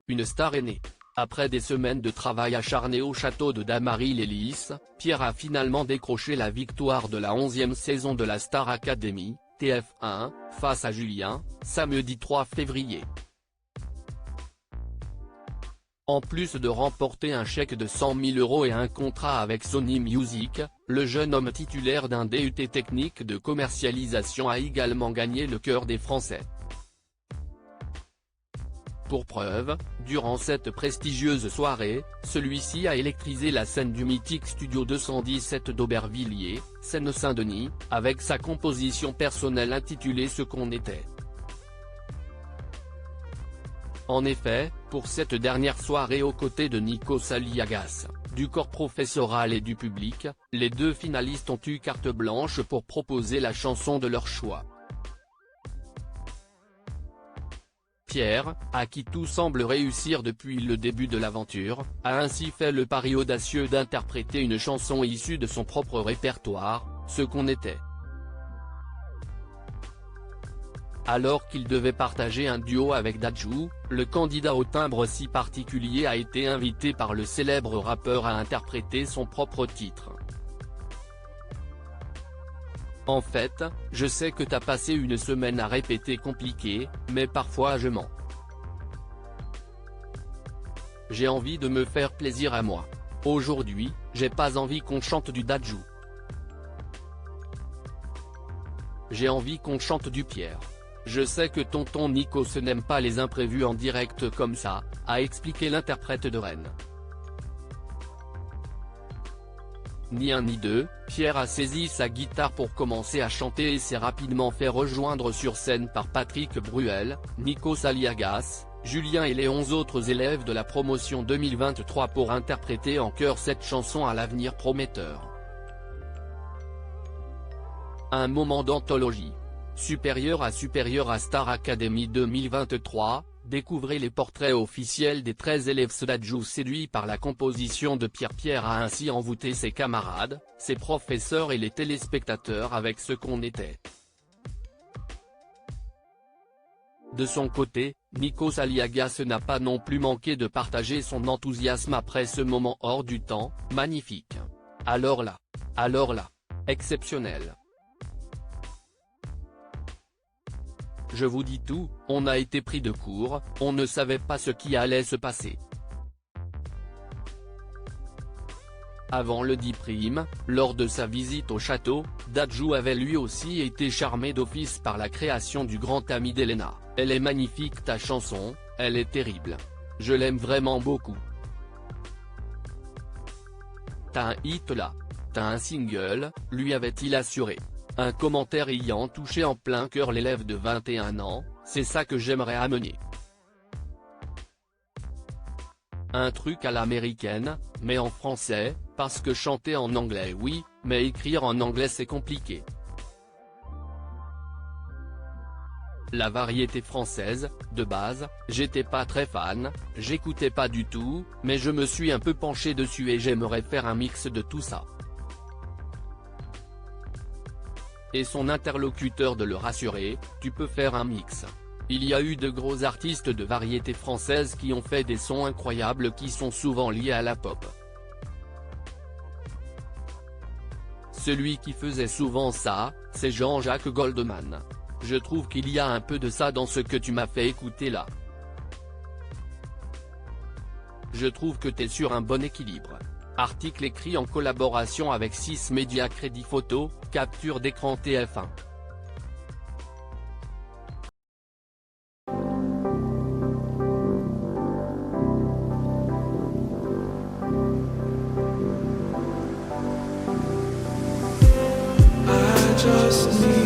une star est née. Après des semaines de travail acharné au château de Damary-les-Lys, Pierre a finalement décroché la victoire de la 11e saison de la Star Academy, TF1, face à Julien, samedi 3 février. En plus de remporter un chèque de 100 000 € et un contrat avec Sony Music, le jeune homme titulaire d'un DUT technique de commercialisation a également gagné le cœur des Français. Pour preuve, durant cette prestigieuse soirée, celui-ci a électrisé la scène du mythique Studio 217 d'Aubervilliers, Seine-Saint-Denis, avec sa composition personnelle intitulée Ce qu'on était. En effet, pour cette dernière soirée aux côtés de Nikos Aliagas, du corps professoral et du public, les deux finalistes ont eu carte blanche pour proposer la chanson de leur choix. Pierre, à qui tout semble réussir depuis le début de l'aventure, a ainsi fait le pari audacieux d'interpréter une chanson issue de son propre répertoire, Ce qu'on était. Alors qu'il devait partager un duo avec Dadju, le candidat au timbre si particulier a été invité par le célèbre rappeur à interpréter son propre titre. En fait, je sais que t'as passé une semaine à répéter compliqué, mais parfois je mens. J'ai envie de me faire plaisir à moi. Aujourd'hui, j'ai pas envie qu'on chante du Dadju. J'ai envie qu'on chante du Pierre. Je sais que tonton Nikos n'aime pas les imprévus en direct comme ça, a expliqué l'interprète de Rennes. Ni un ni deux, Pierre a saisi sa guitare pour commencer à chanter et s'est rapidement fait rejoindre sur scène par Patrick Bruel, Nikos Aliagas, Julien et les 11 autres élèves de la promotion 2023 pour interpréter en chœur cette chanson à l'avenir prometteur. Un moment d'anthologie. Supérieur à Star Academy 2023, découvrez les portraits officiels des 13 élèves. Dadju, séduit par la composition de Pierre a ainsi envoûté ses camarades, ses professeurs et les téléspectateurs avec Ce qu'on était. De son côté, Nikos Aliagas n'a pas non plus manqué de partager son enthousiasme après ce moment hors du temps, magnifique. Alors là, exceptionnel. Je vous dis tout, on a été pris de court, on ne savait pas ce qui allait se passer. Avant le 10 lors de sa visite au château, Dadju avait lui aussi été charmé d'office par la création du grand ami d'Elena. Elle est magnifique ta chanson, elle est terrible. Je l'aime vraiment beaucoup. T'as un hit là. T'as un single, lui avait-il assuré. Un commentaire ayant touché en plein cœur l'élève de 21 ans, c'est ça que j'aimerais amener. Un truc à l'américaine, mais en français, parce que chanter en anglais oui, mais écrire en anglais c'est compliqué. La variété française, de base, j'étais pas très fan, j'écoutais pas du tout, mais je me suis un peu penché dessus et j'aimerais faire un mix de tout ça. Et son interlocuteur de le rassurer, tu peux faire un mix. Il y a eu de gros artistes de variété française qui ont fait des sons incroyables qui sont souvent liés à la pop. Celui qui faisait souvent ça, c'est Jean-Jacques Goldman. Je trouve qu'il y a un peu de ça dans ce que tu m'as fait écouter là. Je trouve que t'es sur un bon équilibre. Article écrit en collaboration avec 6 médias. Crédit photo, capture d'écran TF1. I just need